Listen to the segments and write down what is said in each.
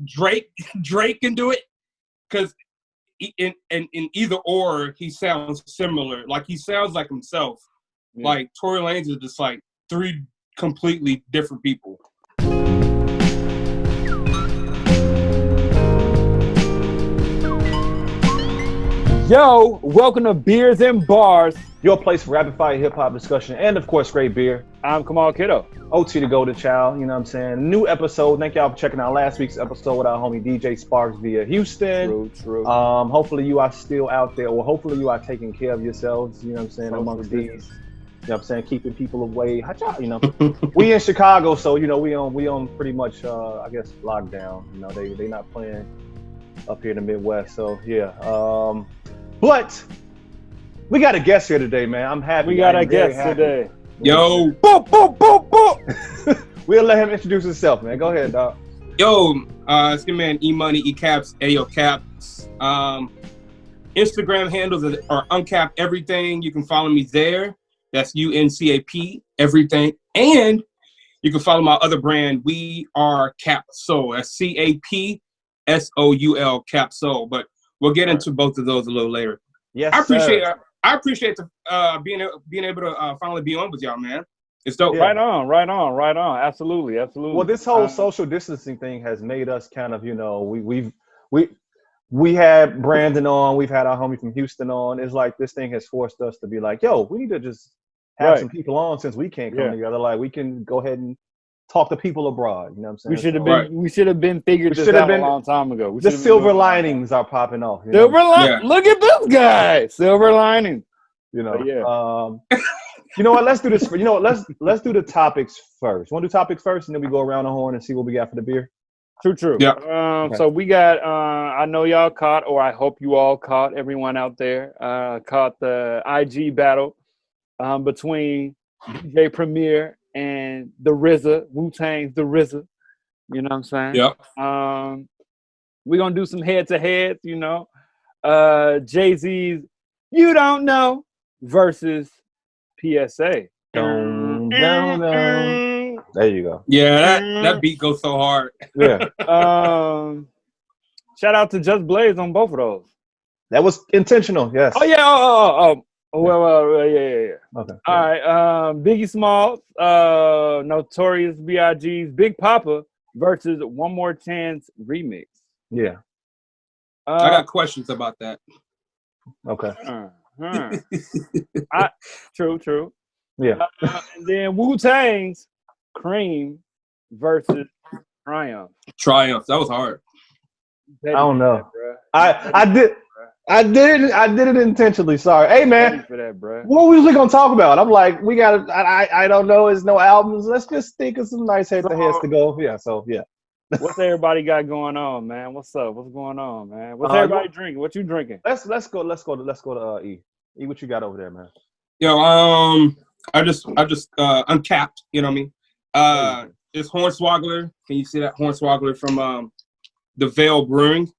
Drake can do it because in either or he sounds similar. Like he sounds like himself. Yeah. Like Tory Lanez is just like three completely different people. Yo, welcome to Beers and Bars, your place for rapid fire hip hop discussion and of course great beer. I'm Kamal Kiddo. OT the Golden Child, you know what I'm saying? New episode. Thank y'all for checking out last week's episode with our homie DJ Sparks via Houston. True. Hopefully you are still out there, or hopefully you are taking care of yourselves, you know what I'm saying, amongst these. You know what I'm saying, keeping people away. You know, we in Chicago, so you know we on pretty much I guess lockdown. You know, they not playing up here in the Midwest. So yeah. But we got a guest here today, man. I'm happy. We got a guest today. Yo. Boop. We'll let him introduce himself, man. Go ahead, dog. Yo, it's your man E-Money, E-Caps, Ayo Caps. Instagram handles are Uncap everything. You can follow me there. That's UNCAP everything. And you can follow my other brand, We Are Cap Soul. That's CAPSOUL Cap Soul. But we'll get into both of those a little later. Yes, I appreciate the being able to finally be on with y'all, man. It's dope. Yeah. Right on. Absolutely. Well, this whole social distancing thing has made us kind of, you know, we had Brandon on, we've had our homie from Houston on. It's like this thing has forced us to be like, yo, we need to just have some people on since we can't come together. Like we can go ahead and talk to people abroad. You know what I'm saying? We should have been figured this out a long time ago. The silver linings are popping off. Silver lining. Look at this guy. Silver lining. You know. You know what? Let's do this. You know what? Let's do the topics first. Want to do topics first, and then we go around the horn and see what we got for the beer. True. Yeah. Okay. So we got. I know y'all caught, or I hope you all caught. Everyone out there caught the IG battle between DJ Premier and the RZA, Wu-Tang's the RZA. You know what I'm saying? Yep. We're going to do some head-to-heads, you know. Jay-Z's You Don't Know versus PSA. There you go. Yeah, that beat goes so hard. Yeah. Shout out to Just Blaze on both of those. That was intentional, yes. Oh, yeah. Oh. Well, yeah. Okay. All right. Biggie Smalls, Notorius B.I.G.'s Big Poppa versus One More Chance remix. Yeah. I got questions about that. Okay. True. Yeah. And then Wu-Tang's C.R.E.A.M versus Triumph. That was hard. I don't know. I did it intentionally. Sorry. Hey man, for that, bro. What was we gonna talk about? I'm like, we got. I don't know. There's no albums. Let's just think of some nice head-to-heads to go. Yeah. So yeah. What's everybody got going on, man? What's up? What's going on, man? What's everybody drinking? What you drinking? Let's go to E. E, what you got over there, man? Yo, I just uncapped. You know what I mean? It's Hornswoggler. Can you see that Hornswoggler from the Veil Brewing?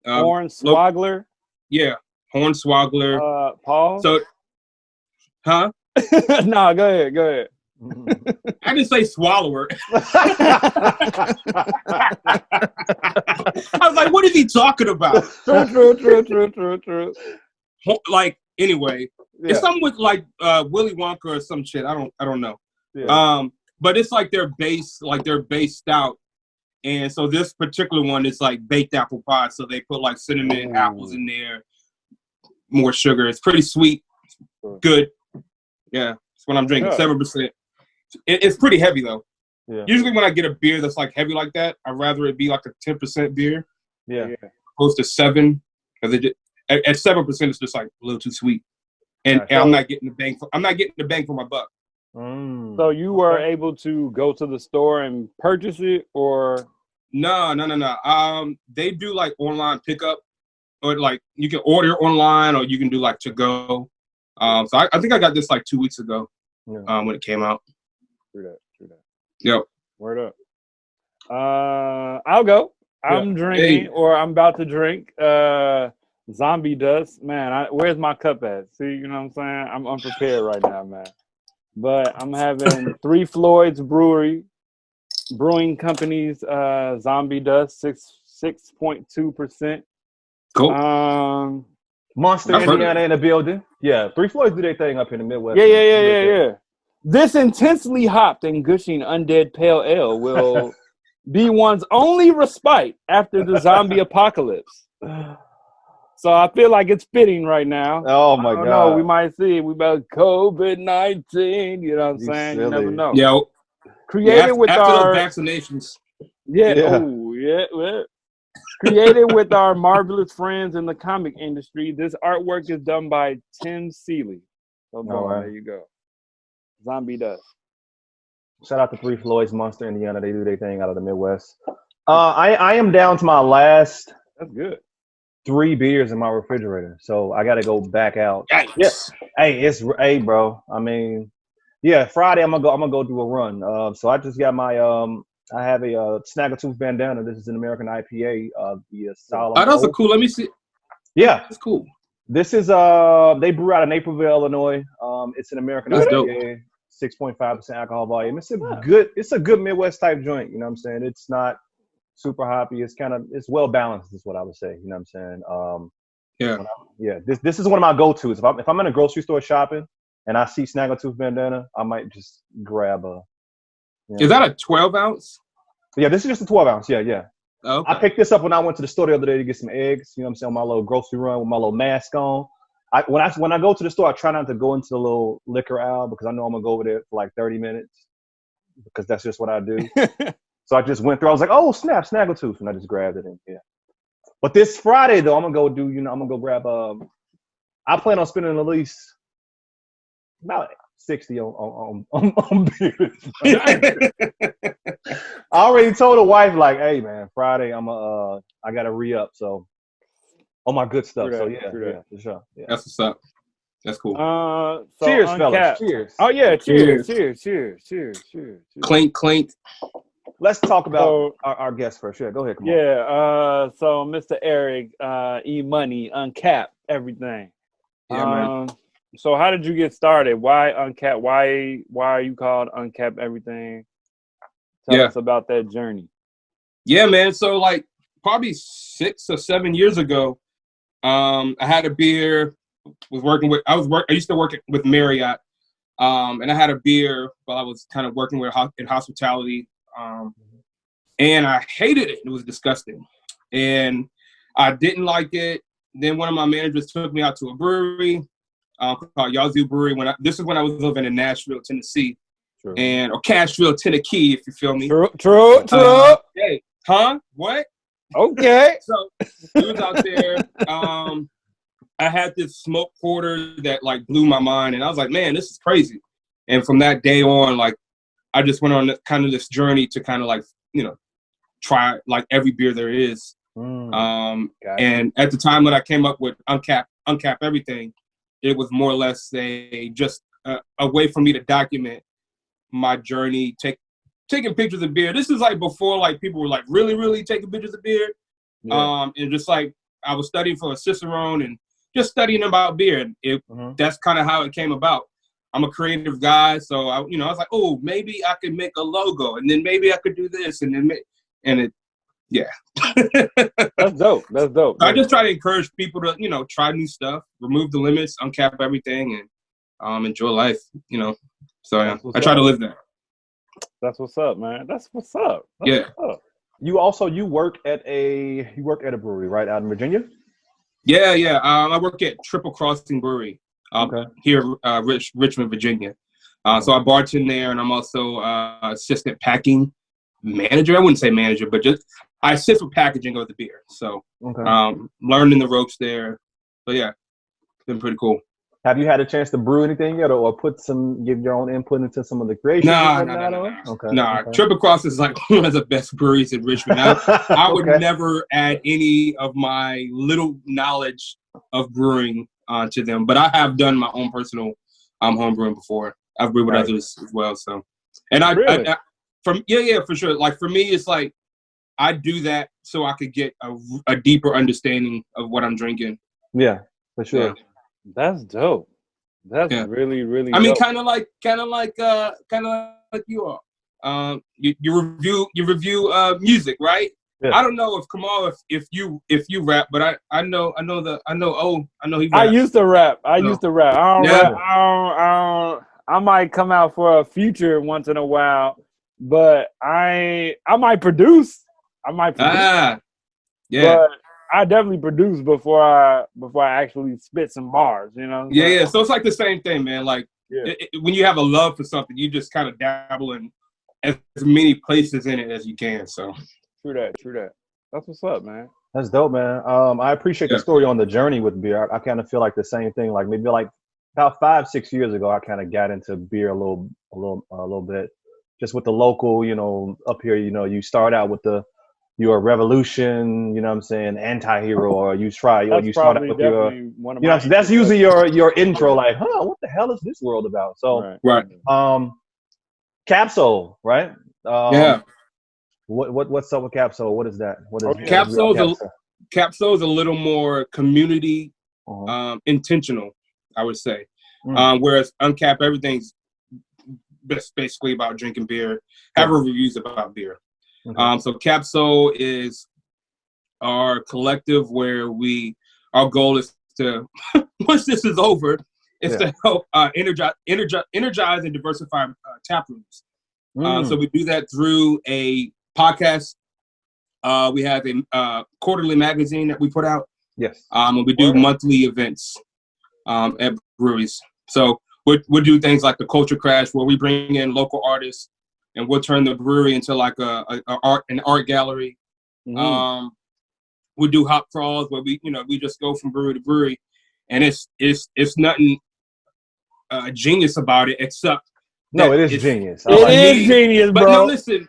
Hornswoggler? Yeah, Hornswoggler. Paul? So, huh? No, go ahead. I didn't say swallower. I was like, what is he talking about? True. Like, anyway, it's something with like Willy Wonka or some shit. I don't know. Yeah. But it's like their base stout. And so this particular one is like baked apple pie. So they put like cinnamon apples in there, more sugar. It's pretty sweet. Good. Yeah, that's what I'm drinking. 7%. It's pretty heavy though. Yeah. Usually when I get a beer that's like heavy like that, I'd rather it be like a 10% beer. Yeah. Opposed to 7. Because at 7% it's just like a little too sweet. And I'm not getting the bang for my buck. So you were able to go to the store and purchase it, or no. They do like online pickup, or like you can order online, or you can do like to go. So I think I got this like 2 weeks ago when it came out. True that. Yep. Word up. I'll go. I'm drinking, or I'm about to drink. Zombie Dust, man. Where's my cup at? See, you know what I'm saying? I'm unprepared right now, man. But I'm having 3 Floyds Brewery Brewing Company's Zombie Dust, 6.2%. Cool. Monster, Indiana in the building. Yeah, Three Floyds do their thing up in the Midwest. Yeah. This intensely hopped and gushing undead pale ale will be one's only respite after the zombie apocalypse. So I feel like it's fitting right now. Oh my God! No, we might see. We about COVID-19. You know what I'm saying? You never know. Yeah. Created with after our those vaccinations. Yeah. Oh yeah. Well, created with our marvelous friends in the comic industry. This artwork is done by Tim Seeley. So there you go. Zombie Dust. Shout out to Three Floyds, Monster, Indiana. They do their thing out of the Midwest. I am down to my last. That's good. 3 beers in my refrigerator, so I got to go back out. Yikes. Yeah. Hey, bro. I mean, yeah. Friday I'm gonna go do a run. So I just got my I have a Snaggletooth Bandana. This is an American IPA. The Solemn. Oh, those are cool. Let me see. Yeah, it's cool. This is they brew out of Naperville, Illinois. It's an American IPA, 6.5% alcohol volume. It's a good Midwest type joint. You know what I'm saying? It's not super hoppy. It's well balanced, is what I would say. You know what I'm saying? This is one of my go-tos. If I'm in a grocery store shopping and I see Snaggletooth Bandana, I might just grab a. Is that a 12 ounce? Yeah, this is just a 12 ounce. Yeah. Okay. I picked this up when I went to the store the other day to get some eggs. You know what I'm saying? On my little grocery run with my little mask on. When I go to the store, I try not to go into the little liquor aisle because I know I'm gonna go over there for like 30 minutes because that's just what I do. So I just went through. I was like, "Oh snap, Snaggletooth," and I just grabbed it. And But this Friday though, I'm gonna go grab. I plan on spending at least about 60 on beers. I already told the wife like, "Hey man, Friday I gotta re-up." So all my good stuff. So yeah, for sure. Yeah. That's what's up. That's cool. So cheers, Uncap. fellas. Cheers. Oh yeah, cheers. Clink, clink. Let's talk about our guest first. Sure, go ahead. Come on. So Mr. Eric, E-Money, Uncap, everything. Yeah, man. So how did you get started? Why Uncap? Why are you called Uncap Everything? Tell us about that journey. Yeah, man. So like probably 6 or 7 years ago, I had a beer. I used to work with Marriott, and I had a beer while I was kind of working in hospitality. And I hated it. It was disgusting. And I didn't like it. Then one of my managers took me out to a brewery called Yazoo Brewery. This is when I was living in Nashville, Tennessee. True. Or Cashville, Tennessee, if you feel me. True. Hey, huh? What? Okay. So we was out there. I had this smoke porter that like blew my mind. And I was like, man, this is crazy. And from that day on, like, I just went on kind of this journey to kind of like, try like every beer there is. And at the time when I came up with Uncap Everything, it was more or less a way for me to document my journey, taking pictures of beer. This is like before like people were like really, really taking pictures of beer. Yeah. And just like I was studying for a Cicerone and just studying about beer. That's kind of how it came about. I'm a creative guy, so I was like, oh, maybe I could make a logo, and then maybe I could do this, and then That's dope. So I just try to encourage people to try new stuff, remove the limits, uncap everything, and enjoy life. So yeah, I try to live that. That's what's up, man. That's what's up. What's up. You work at a brewery right out in Virginia. Yeah. I work at Triple Crossing Brewery. Here, Richmond, Virginia. So I bartend there, and I'm also assistant packing manager. I wouldn't say manager, but just I assist with packaging of the beer. So learning the ropes there. So yeah, it's been pretty cool. Have you had a chance to brew anything yet, or give your own input into some of the creations? No. Triple Cross is like one of the best breweries in Richmond. I would never add any of my little knowledge of brewing to them, but I have done my own personal home brewing before. I've brewed with others as well. So, and for sure. Like for me, it's like I do that so I could get a deeper understanding of what I'm drinking. Yeah, for sure. Yeah. That's dope. That's really, really. I mean, kind of like you all. you review music, right? Yeah. I don't know if Kamal if you rap, but I know he raps. I used to rap. I So, used to rap. I don't yeah. rap. I might come out for a feature once in a while, but I might produce. Yeah. But I definitely produce before I actually spit some bars. You know. Yeah. So it's like the same thing, man. Like Yeah. when you have a love for something, you just kind of dabble in as many places in it as you can. So True that. That's what's up, man. That's dope, man. I appreciate the story on the journey with beer. I kind of feel like the same thing. Like maybe like about 5-6 years ago, I kind of got into beer a little bit, just with the local. You know, up here, you know, you start out with your revolution. You know what I'm saying, anti-hero, or you start out with your. One of You know, that's usually your intro. Like, what the hell is this world about? So, right. Capsule, right? Yeah. What's up with Capsule? What is that? What is Capsule's a little more community intentional, I would say. Whereas Uncap, everything's basically about drinking beer, have reviews about beer. So Capsule is our collective where our goal is to once this is over, is to help energize and diversify tap rooms. So we do that through a podcast. We have a quarterly magazine that we put out. Yes. And we do monthly events at breweries. So we'll do things like the Culture Crash, where we bring in local artists, and we'll turn the brewery into like an art gallery. We do hop crawls, where we just go from brewery to brewery, and it's nothing genius about it, except it is genius. It is genius, bro. But no, listen,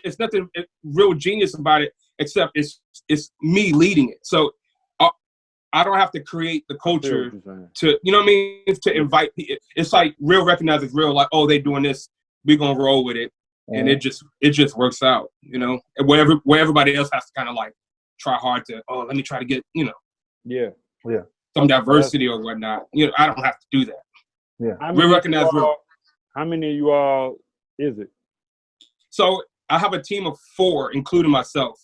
it's nothing real genius about it, except it's me leading it. So I don't have to create the culture to, you know what I mean, to invite people. It's like real recognize it's real, like, oh, they doing this, we're gonna roll with it, and it just works out, you know. And where everybody else has to kind of like try hard to, let me try to get, some diversity or whatnot. You know, I don't have to do that. Yeah, we recognize real. How many of you all is it? So I have a team of 4, including myself.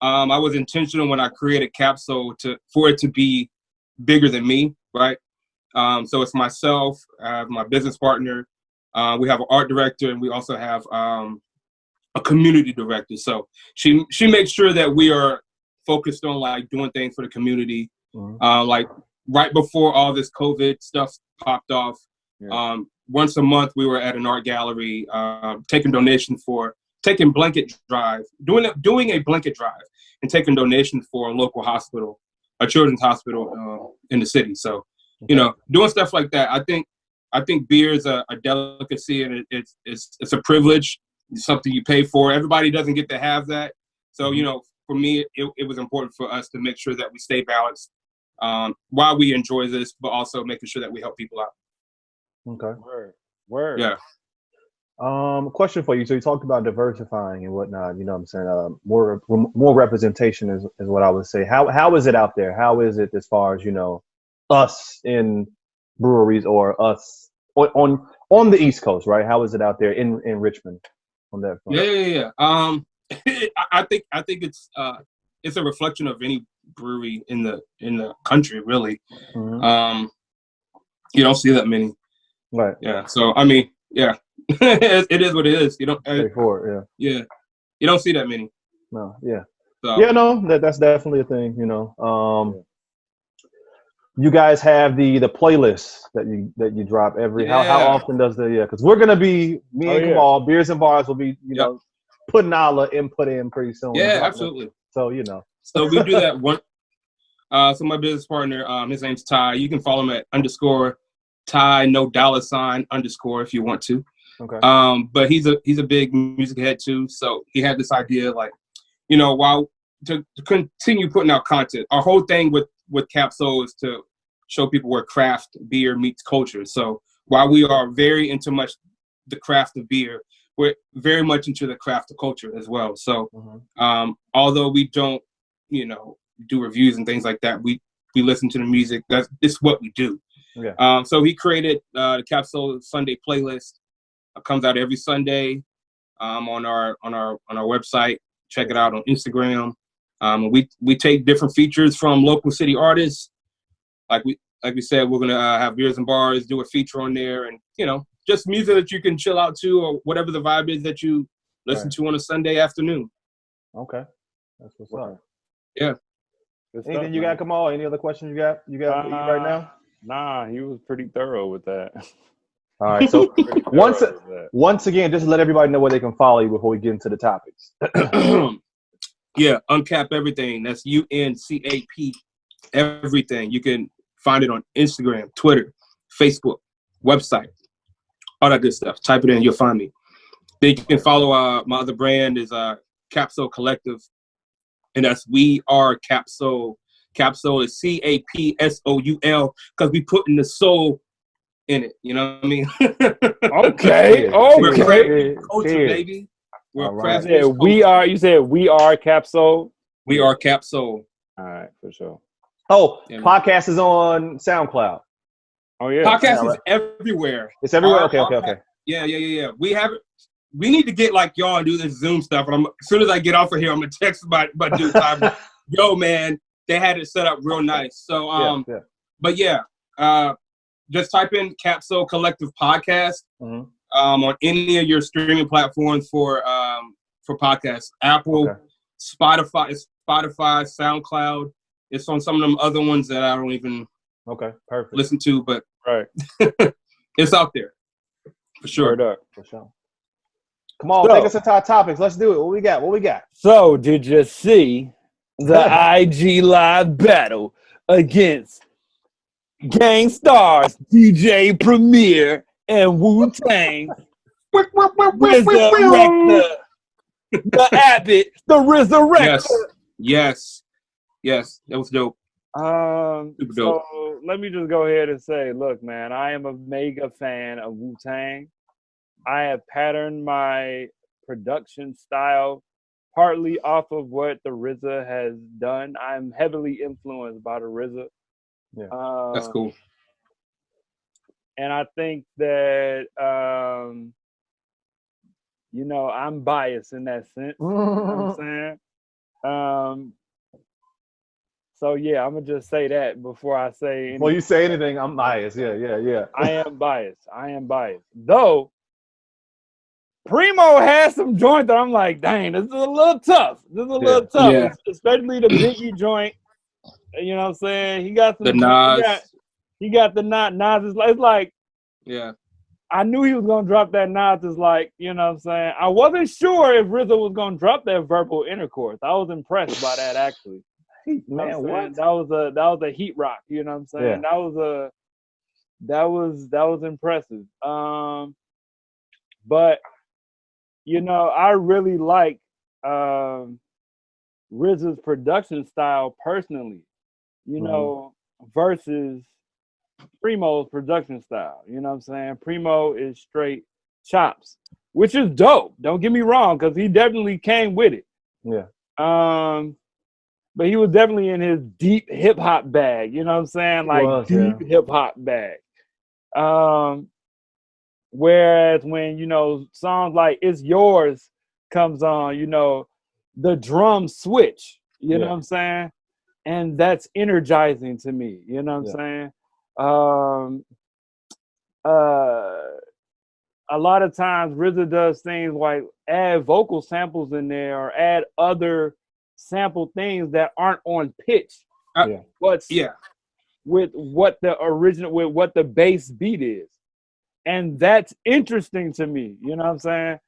I was intentional when I created Capsule for it to be bigger than me, right? So it's myself, my business partner. We have an art director, and we also have a community director. So she makes sure that we are focused on like doing things for the community. Like right before all this COVID stuff popped off, once a month we were at an art gallery, taking donations taking blanket drive, doing a blanket drive, and taking donations for a local hospital, a children's hospital in the city. So, doing stuff like that. I think beer is a delicacy, and it's a privilege. It's something you pay for. Everybody doesn't get to have that. So, for me, it was important for us to make sure that we stay balanced while we enjoy this, but also making sure that we help people out. Okay. Word. Yeah. Question for you. So you talked about diversifying and whatnot. You know what I'm saying? More representation is what I would say. How is it out there? How is it as far as, us in breweries, or us on the East Coast, right? How is it out there in Richmond on that front? Yeah. I think it's a reflection of any brewery in the country, really. You don't see that many. Right. Yeah. So I mean, yeah. It is what it is. You don't. Straightforward, yeah. You don't see that many. No. Yeah. So. Yeah. No. That's definitely a thing. You guys have the playlist that you drop every. How often does because we're gonna be me and Kamal, Beers and Bars will be putting our input in pretty soon. Yeah, absolutely. So So we do that one. So my business partner, his name's Ty. You can follow him at _Ty no $_ if you want to. Okay. But he's a big music head too. So he had this idea, like, while to continue putting out content. Our whole thing with Capsule is to show people where craft beer meets culture. So while we are very into much the craft of beer, we're very much into the craft of culture as well. So although we don't, do reviews and things like that, we listen to the music. It's what we do. Yeah. So he created the Capsule Sunday playlist. It comes out every Sunday. on our website. Check it out on Instagram. We take different features from local city artists. Like we said, we're gonna have Beers and Bars do a feature on there, and just music that you can chill out to, or whatever the vibe is that you listen to on a Sunday afternoon. Okay, that's what's up. Yeah. Anything you got, Kamal? Any other questions you got right now? Nah, he was pretty thorough with that. All right, so once again, just let everybody know where they can follow you before we get into the topics. Yeah, Uncap everything. That's UNCAP everything. You can find it on Instagram, Twitter, Facebook, website, all that good stuff. Type it in, you'll find me. Then you can follow my other brand is Capsule Collective, and that's We Are Capsule. Capsule is CAPSOUL because we putting the soul in it. You know what I mean? Okay. We're creating culture, baby. We're right. You said We Are Capsule. We Are Capsule. All right, for sure. Oh, podcast is on SoundCloud. Oh yeah, podcast is everywhere. It's everywhere. Okay. Yeah. We need to get like y'all and do this Zoom stuff. And as soon as I get off of here, I'm gonna text my dude. Yo, man, they had it set up real nice. So but yeah, just type in Capsule Collective Podcast on any of your streaming platforms for podcasts. Apple, Spotify, SoundCloud. It's on some of them other ones that I don't even listen to, but it's out there for sure. For sure. Come on, take us into our topics. Let's do it. What we got? So, did you see the IG Live battle against Gang Stars, DJ Premier, and Wu-Tang? Resurrector, the Abbott, the Resurrector. Yes, that was dope. Super dope. So let me just go ahead and say, look, man, I am a mega fan of Wu-Tang. I have patterned my production style partly off of what the RZA has done. I'm heavily influenced by the RZA. Yeah, that's cool. And I think that, I'm biased in that sense. You know what I'm saying? So yeah, I'm gonna just say that before I say anything. Before you say anything, I'm biased. Yeah. I am biased. Though Primo has some joint that I'm like, dang, this is a little tough. Yeah. Especially the Biggie joint. You know what I'm saying? He got some the Nas. He got the Nas. It's like, yeah. I knew he was gonna drop that Nas. Is like, you know what I'm saying? I wasn't sure if RZA was gonna drop that Verbal Intercourse. I was impressed by that actually. Man, what? That was a heat rock. You know what I'm saying? Yeah. That was impressive. But I really like RZA's production style personally. Versus Primo's production style. You know what I'm saying? Primo is straight chops, which is dope. Don't get me wrong, because he definitely came with it. Yeah. But he was definitely in his deep hip hop bag. You know what I'm saying? Like deep hip hop bag. Whereas when songs like "It's Yours" comes on, the drums switch. You know what I'm saying? And that's energizing to me. You know what I'm saying? A lot of times RZA does things like add vocal samples in there or add other sample things that aren't on pitch. With what the bass beat is. And that's interesting to me. You know what I'm saying?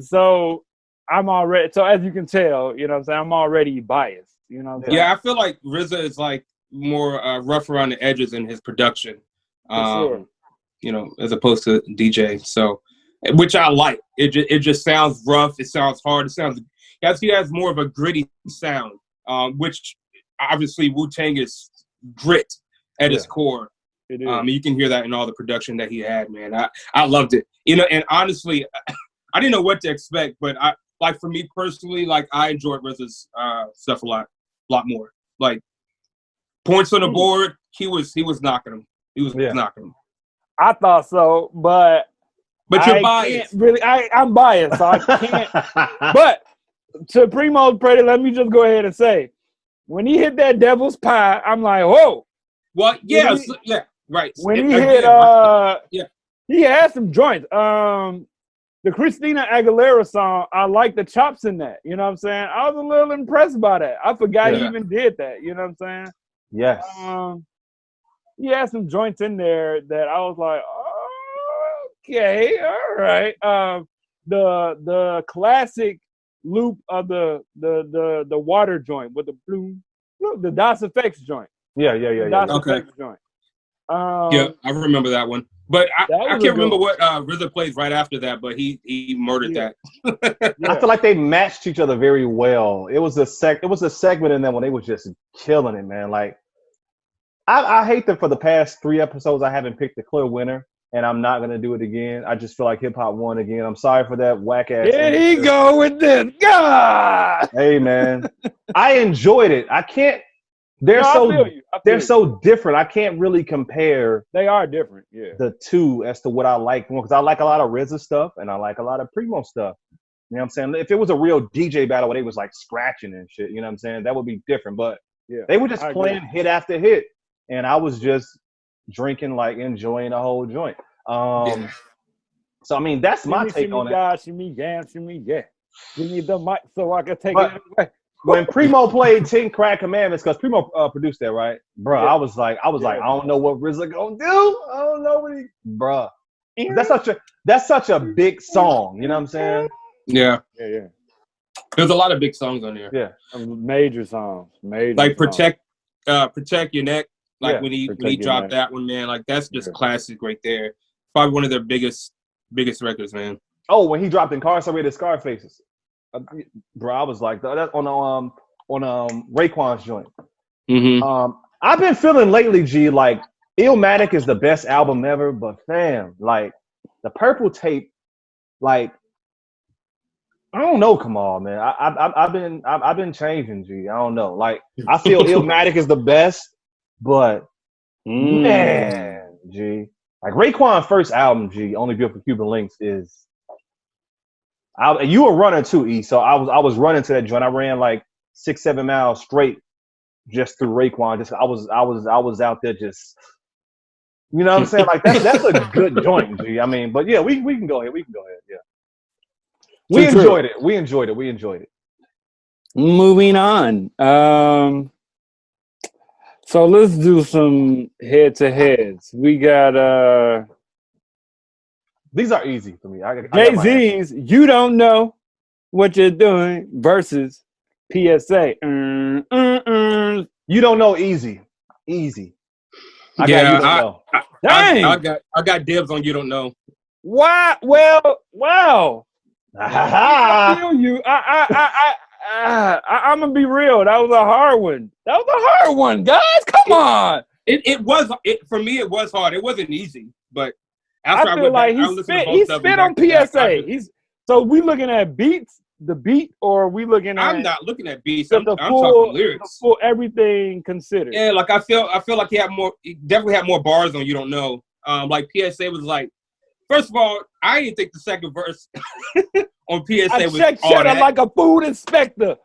So as you can tell, you know what I'm saying, I'm already biased. You know what I'm saying? Yeah, I feel like RZA is like more rough around the edges in his production. For sure. As opposed to DJ. So, which I like. It just sounds rough. It sounds hard. He has more of a gritty sound, which obviously Wu-Tang is grit at its core. It is. You can hear that in all the production that he had, man. I loved it. And honestly, I didn't know what to expect, but for me personally, like I enjoyed RZA's stuff a lot more. Like points on the board, he was knocking them. He was knocking them. I thought so, but But you're I biased. can't really. I'm biased, so I can't. But to Primo's credit, let me just go ahead and say, when he hit that devil's pie, I'm like, whoa. Well, yeah, right. When he hit, he had some joints. The Christina Aguilera song, I like the chops in that. You know what I'm saying? I was a little impressed by that. I forgot he even did that. You know what I'm saying? Yes. He had some joints in there that I was like, okay, all right. The classic loop of the water joint with the bloom, the Das Effects joint. Yeah. Effects joint. Yeah, I remember that one. But I can't remember what RZA plays right after that, but he murdered that. I feel like they matched each other very well. It was a segment in there when they was just killing it, man. Like I hate that for the past 3 episodes I haven't picked a clear winner, and I'm not gonna do it again. I just feel like hip hop won again. I'm sorry for that whack ass. Here he go with this. God. Hey man, I enjoyed it. I can't. They're so different. I can't really compare. They are different, yeah. The two as to what I like more, because I like a lot of RZA stuff and I like a lot of Primo stuff. You know what I'm saying? If it was a real DJ battle where they was like scratching and shit, you know what I'm saying? That would be different. But they were just playing hit after hit, and I was just drinking, like enjoying the whole joint. So I mean, that's my take on it. Shimmy, give me the mic so I can take it away. When Primo played 10 Crack Commandments, because Primo produced that, right? Bro, I was like, I don't know what RZA gonna do. I don't know what bruh. That's such a big song, you know what I'm saying? Yeah. There's a lot of big songs on there. Yeah. Major songs. Like Protect Your Neck. Like when he dropped that one, man, like that's just classic right there. Probably one of their biggest records, man. Oh, when he dropped Incarcerated Scarfaces. Bro, I was like that on Raekwon's joint. Mm-hmm. I've been feeling lately, G, like Illmatic is the best album ever, but fam, like the Purple Tape, like I don't know, come on, man. I've been changing, G. I don't know. Like I feel Illmatic is the best, but man, G, like Raekwon's first album, G, Only Built for Cuban Links is. You were running too, E. So I was running to that joint. I ran like 6-7 miles straight just through Raekwon. Just I was out there just, you know what I'm saying? Like that's a good joint, G. I mean, but yeah, we can go ahead. Yeah. We enjoyed it. Moving on. So let's do some head-to-heads. We got these are easy for me. Jay-Z's "You Don't Know What You're Doing" versus PSA. You Don't Know, easy. I got dibs on You Don't Know. Wow. Well, wow. I feel you. I'm gonna be real. That was a hard one. Guys. Come on. It was for me. It was hard. It wasn't easy, but. I feel like he spit on PSA. So we looking at the beat, or are we looking at? I'm not looking at beats. I'm talking lyrics. Full everything considered. Yeah, like I feel like he definitely had more bars on You Don't Know. Like PSA was like, first of all, I didn't think the second verse on PSA was checked all that. like a food inspector.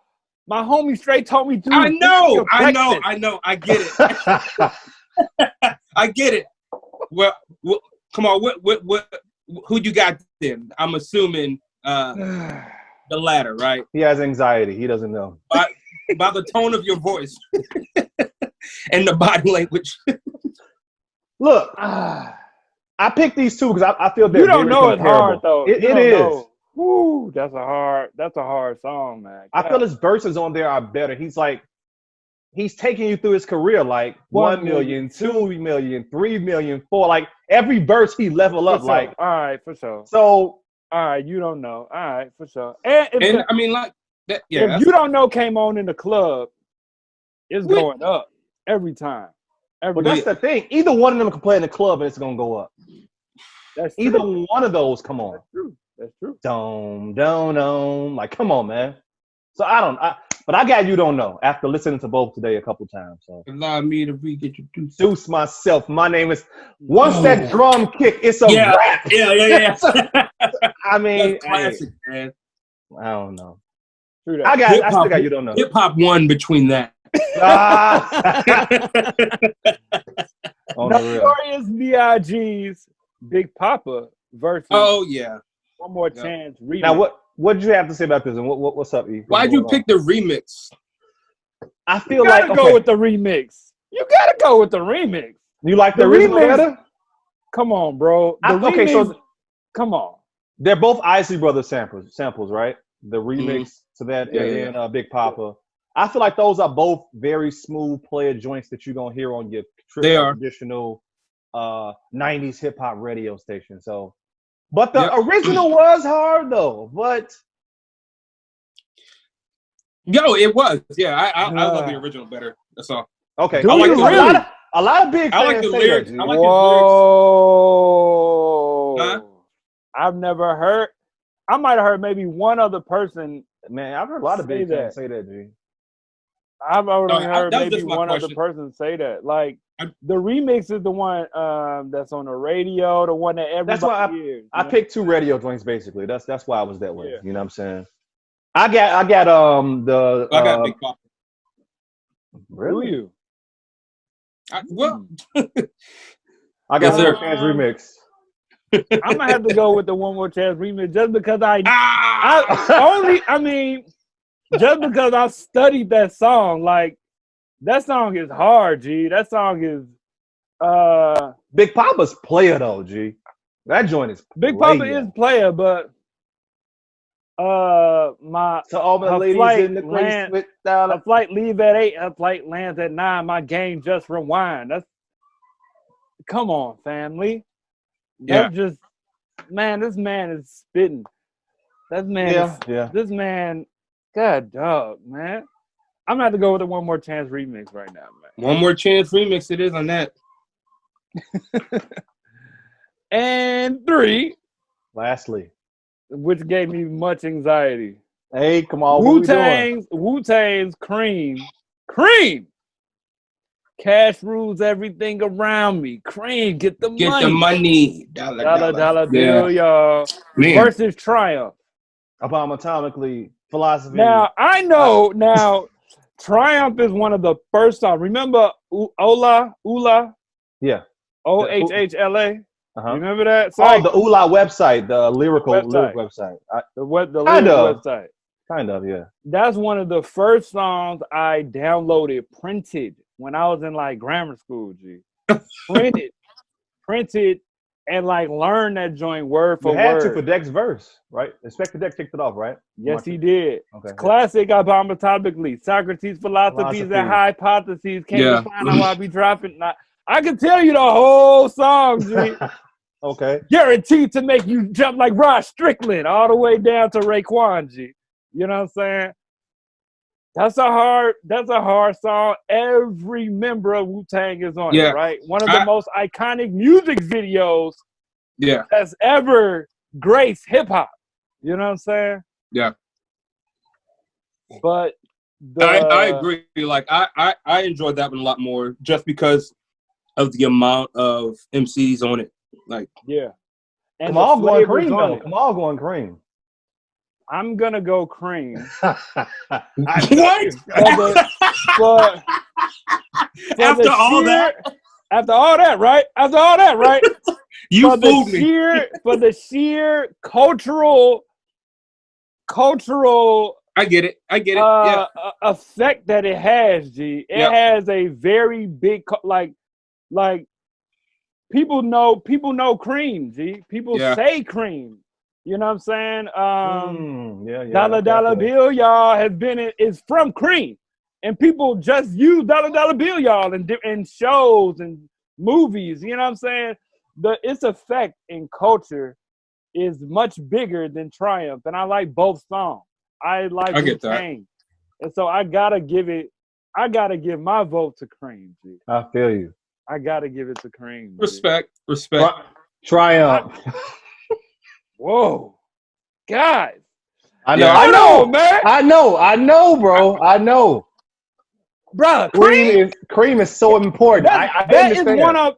My homie straight told me to. I know. I get it. I get it. Well, come on, who you got then? I'm assuming the latter, right? He has anxiety. He doesn't know. By the tone of your voice and the body language. Look, I picked these two because I feel they're You Don't Know it's hard though. It is. Woo, that's a hard song, man. I feel his verses on there are better. He's taking you through his career, like 1 million, 2 million, 3 million, 4. Like every verse he level up. Like all right, for sure. So all right, You Don't Know. All right, for sure. And I mean, like that. Yeah. If You Don't Know came on in the club, it's going up every time. But that's the thing. Either one of them can play in the club and it's gonna go up. That's true. Either one of those. Come on. That's true. Dome. Like, come on, man. So I don't. But I got You Don't Know after listening to both today a couple times. So allow me to reintroduce introduce myself. My name is. Once that drum kick, it's a rap. Yeah. I mean, That's classic, man. I don't know. True that. I still got You Don't Know. Hip hop won between that. On the real. Notorious B.I.G.'s Big Poppa versus Oh yeah. One More Chance remix. Now what did you have to say about this? And what's up, E? Why'd you pick the remix? I feel You gotta like go with the remix. You gotta go with the remix. You like the original remix better? Come on, bro. Okay, so come on. they're both Isley Brothers samples, right? The remix to that and then Big Poppa. I feel like those are both very smooth player joints that you're gonna hear on your traditional 90s hip hop radio station. So, but the original was hard though. But it was. Yeah, I love the original better. That's all. Okay, Do I like you really? really? A lot of big fans I like the say lyrics. that, I like Whoa. his lyrics. Huh? I've never heard. I might have heard maybe one other person. Man, I've heard a lot of big fans say that, G. I've only heard that was maybe just my one question. other person say that. Like the remix is the one that's on the radio, the one that everybody That's why hears. I picked two radio joints basically. That's why I was that way. Yeah. You know what I'm saying? I got I got Big Poppa. Really? Do you? I got One More Chance remix. I'm gonna have to go with the One More Chance remix just because just because I studied that song. Like that song is hard, G. That song is Big Poppa's player though, G. That joint is Big Poppa is player, but my to all the ladies in the place with a flight leave at 8, a flight lands at 9. My game just rewind. Come on, family. That's just man. This man is spitting. That man. This man. God, dog, man. I'm gonna have to go with the One More Chance remix right now, man. One More Chance remix. It is on that. And 3. Lastly, which gave me much anxiety. Hey, come on. Wu-Tang's Cream. Cash rules everything around me. Cream, get the money. Dollar bill, y'all. Man. Versus Triumph. Atomically, philosophy. Now, I know, Triumph is one of the first songs. Remember Ula? Yeah. OHHLA? Uh-huh. Remember that site? Oh, the Ula website, the lyric website. The lyric website. Kind of, yeah. That's one of the first songs I downloaded, printed when I was in like grammar school, G. Printed, and like learned that joint word for word. You had to for Deck's verse, right? Inspector Deck kicked it off, right? Yes, he did. Okay. Classic atomically. Socrates' philosophies and hypotheses. Can't define how I be dropping. I can tell you the whole song, G. Okay. Guaranteed to make you jump like Rod Strickland all the way down to Raekwon, G. You know what I'm saying? That's a hard song. Every member of Wu-Tang is on it, right? One of the most iconic music videos that's ever graced hip-hop. You know what I'm saying? Yeah. But I agree. Like I enjoyed that one a lot more just because of the amount of MCs on it. Like and come on, going Cream though. Come on, going Cream. I'm gonna go Cream. What? After all that, right? You fooled me. For the sheer cultural. I get it. Effect that it has, G. It has a very big like people know Cream, G. People say Cream. You know what I'm saying? Dollar bill, y'all, is from Cream. And people just use dollar bill, y'all, in shows and movies. You know what I'm saying? Its effect in culture is much bigger than Triumph. And I like both songs. I like Wu-Tang. And so I gotta give my vote to Cream, G. I feel you. I gotta give it to Cream. Respect. Triumph. Whoa, guys! I know, Yeah. I know, man. I know, bro. I know. Bruh, Cream is so important. I that is understand.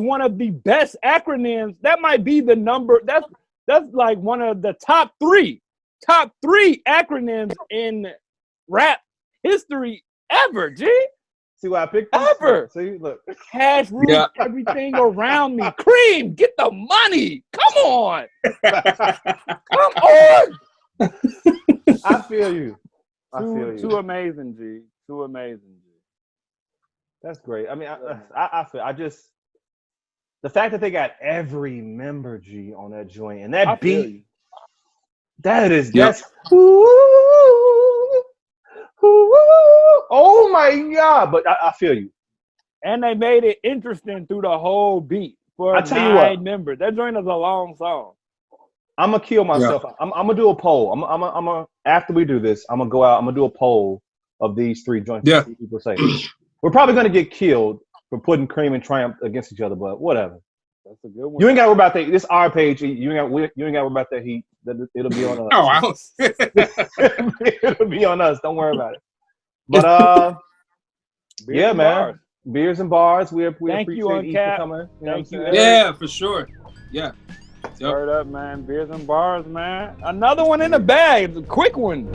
one of the best acronyms. That might be the number. That's like one of the top three acronyms in rap history ever. G. See what I picked? Ever. See, look. Cash rules everything around me. Cream, get the money. Come on. Come on. I feel you. I feel you. Too amazing, G. Too amazing, G. That's great. I mean, I just the fact that they got every member G on that joint and that beat, that's oh my God. But I feel you. And they made it interesting through the whole beat for I tell 9 you what, members. That joint is a long song. I'm gonna kill myself. Yeah. I'm gonna do a poll. I'm gonna after we do this, I'm gonna go out. I'm gonna do a poll of these 3 joints. Yeah. See what people say. We're probably gonna get killed for putting Cream and Triumph against each other, but whatever. That's a good one. You ain't gotta worry about that. This is our page. You ain't gotta worry about that heat. It'll be on us. Oh, I don't. It'll be on us. Don't worry about it. But yeah, man. Beers and bars. We appreciate you, Uncap, for coming. Thank you. Yeah, for sure. Yeah. Word up, man. Beers and bars, man. Another one in the bag. It's a quick one.